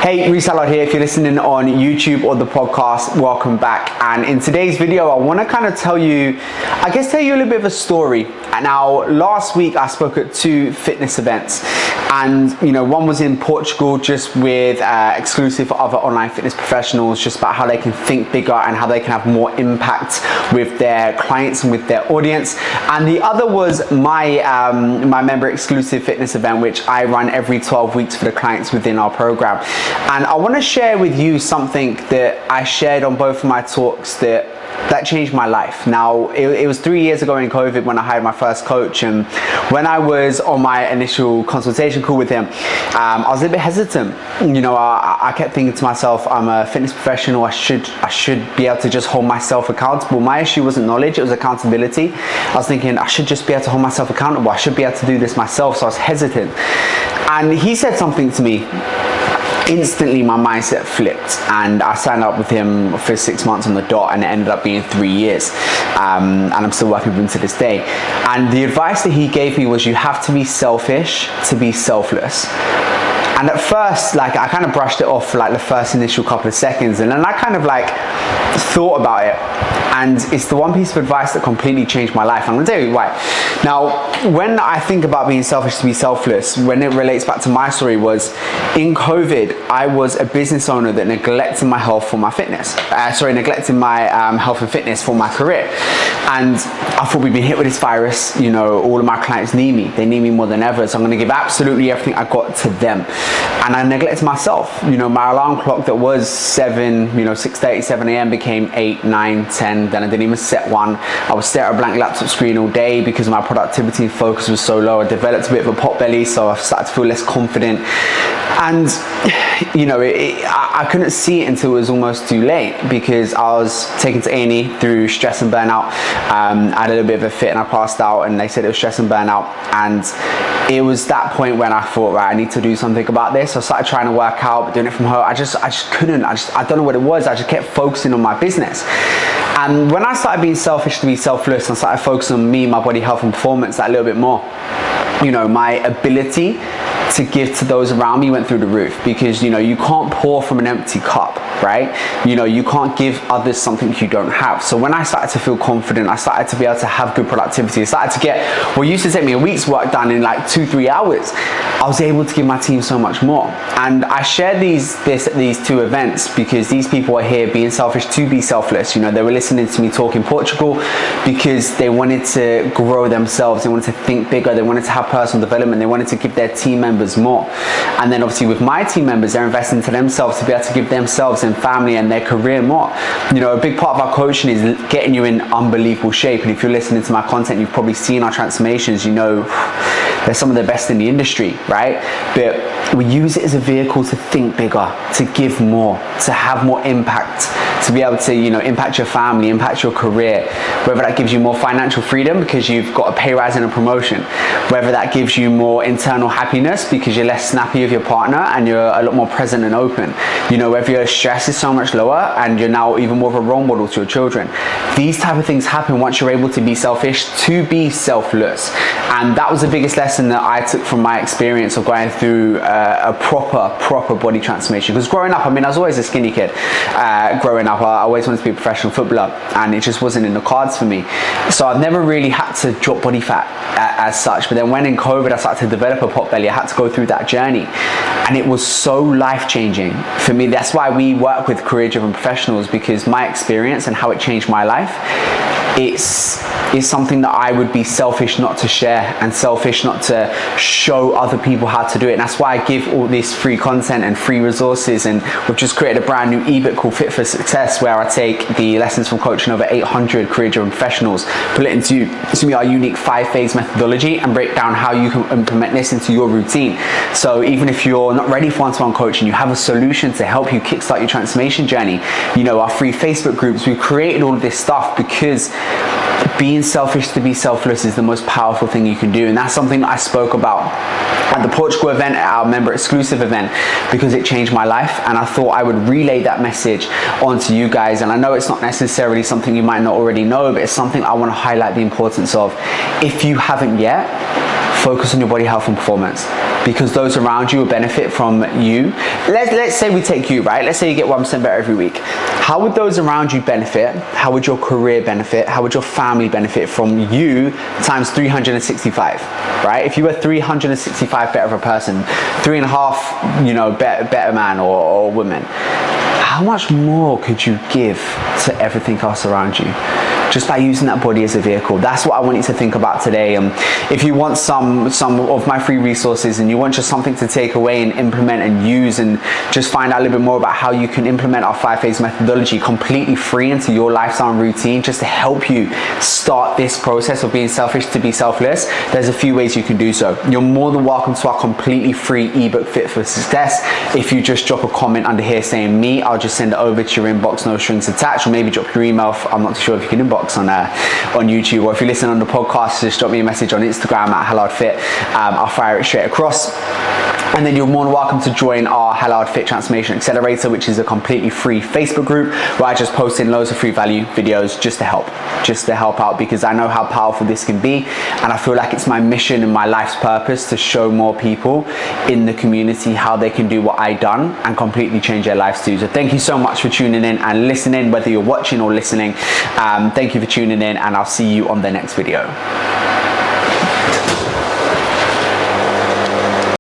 Hey, Reseller here. If you're listening on YouTube or the podcast, welcome back. And in today's video, I want to kind of tell you a little bit of a story. Now, last week I spoke at two fitness events, and one was in Portugal, just with exclusive for other online fitness professionals, just about how they can think bigger and how they can have more impact with their clients and with their audience. And the other was my my member exclusive fitness event, which I run every 12 weeks for the clients within our program. And I want to share with you something that I shared on both of my talks that changed my life. Now, it was 3 years ago in COVID when I hired my first coach, and when I was on my initial consultation call with him, I was a little bit hesitant. I kept thinking to myself, I'm a fitness professional, I should be able to just hold myself accountable. My issue wasn't knowledge, it was accountability. I was thinking I should just be able to hold myself accountable, I should be able to do this myself, so I was hesitant. And he said something to me. Instantly my mindset flipped, and I signed up with him for 6 months on the dot, and it ended up being 3 years, and I'm still working with him to this day. And the advice that he gave me was, you have to be selfish to be selfless. And at first, I kind of brushed it off for the first initial couple of seconds, and then I kind of thought about it, and it's the one piece of advice that completely changed my life. I'm gonna tell you why. Now, when I think about being selfish to be selfless, when it relates back to my story, was in COVID, I was a business owner that neglected my health for my fitness. Neglected my health and fitness for my career. And I thought, we've been hit with this virus, all of my clients need me. They need me more than ever, so I'm gonna give absolutely everything I got to them. And I neglected myself. My alarm clock that was 6:30, 7 a.m. became 8, 9, 10, then I didn't even set one. I would stare at a blank laptop screen all day because my productivity and focus was so low. I developed a bit of a pot belly, so I started to feel less confident. And I couldn't see it until it was almost too late, because I was taken to A&E through stress and burnout. I had a little bit of a fit and I passed out, and they said it was stress and burnout. And it was that point when I thought, right, I need to do something about this. I started trying to work out, but doing it from home, I just couldn't. I don't know what it was. I just kept focusing on my business. And when I started being selfish to be selfless, and started focusing on me, my body, health and performance that little bit more, my ability to give to those around me went through the roof, because you can't pour from an empty cup, right? You can't give others something you don't have. So when I started to feel confident, I started to be able to have good productivity, I started to get what used to take me a week's work done in 2-3 hours. I was able to give my team so much more. And I share these two events because these people are here being selfish to be selfless. They were listening to me talk in Portugal because they wanted to grow themselves, they wanted to think bigger, they wanted to have personal development, they wanted to give their team members more. And then obviously with my team members, they're investing into themselves to be able to give themselves and family and their career more. A big part of our coaching is getting you in unbelievable shape. And if you're listening to my content, you've probably seen our transformations. They're some of the best in the industry, right? But we use it as a vehicle to think bigger, to give more, to have more impact, to be able to impact your family, impact your career, whether that gives you more financial freedom because you've got a pay rise and a promotion, whether that gives you more internal happiness because you're less snappy with your partner and you're a lot more present and open, whether your stress is so much lower and you're now even more of a role model to your children. These type of things happen once you're able to be selfish to be selfless. And that was the biggest lesson that I took from my experience of going through a proper body transformation. Because growing up, I was always a skinny kid. Growing up, I always wanted to be a professional footballer, and it just wasn't in the cards for me. So I've never really had to drop body fat as such. But then when in COVID I started to develop a pot belly, I had to go through that journey, and it was so life-changing for me. That's why we work with career-driven professionals, because my experience and how it changed my life, it's something that I would be selfish not to share, and selfish not to show other people how to do it. And that's why I give all this free content and free resources, and we've just created a brand new ebook called Fit for Success, where I take the lessons from coaching over 800 career-driven professionals, put it into our unique 5-phase methodology, and break down how you can implement this into your routine. So even if you're not ready for one-to-one coaching, you have a solution to help you kickstart your transformation journey. Our free Facebook groups, we've created all of this stuff because being selfish to be selfless is the most powerful thing you can do. And that's something that I spoke about at the Portugal event, at our member exclusive event, because it changed my life, and I thought I would relay that message onto you guys. And I know it's not necessarily something you might not already know, but it's something I want to highlight the importance of. If you haven't yet, focus on your body health and performance. because those around you will benefit from you. Let's say we take you, right? Let's say you get 1% better every week. How would those around you benefit? How would your career benefit? How would your family benefit from you times 365, right? If you were 365 better of a person, 3.5, you know, better man or woman, how much more could you give to everything else around you just by using that body as a vehicle? That's what I want you to think about today. If you want some of my free resources and you want just something to take away and implement and use and just find out a little bit more about how you can implement our 5-phase methodology completely free into your lifestyle and routine, just to help you start this process of being selfish to be selfless, there's a few ways you can do so. You're more than welcome to our completely free ebook Fit for Success. If you just drop a comment under here saying me, I'll just send it over to your inbox, no strings attached, or maybe drop your email. I'm not too sure if you can inbox on YouTube, or if you listen on the podcast, just drop me a message on Instagram at HelloFit. I'll fire it straight across. And then you're more than welcome to join our Hello Fit Transformation Accelerator, which is a completely free Facebook group where I just post in loads of free value videos just to help out, because I know how powerful this can be, and I feel like it's my mission and my life's purpose to show more people in the community how they can do what I've done and completely change their lives too. So thank you so much for tuning in and listening, whether you're watching or listening. Thank you for tuning in, and I'll see you on the next video.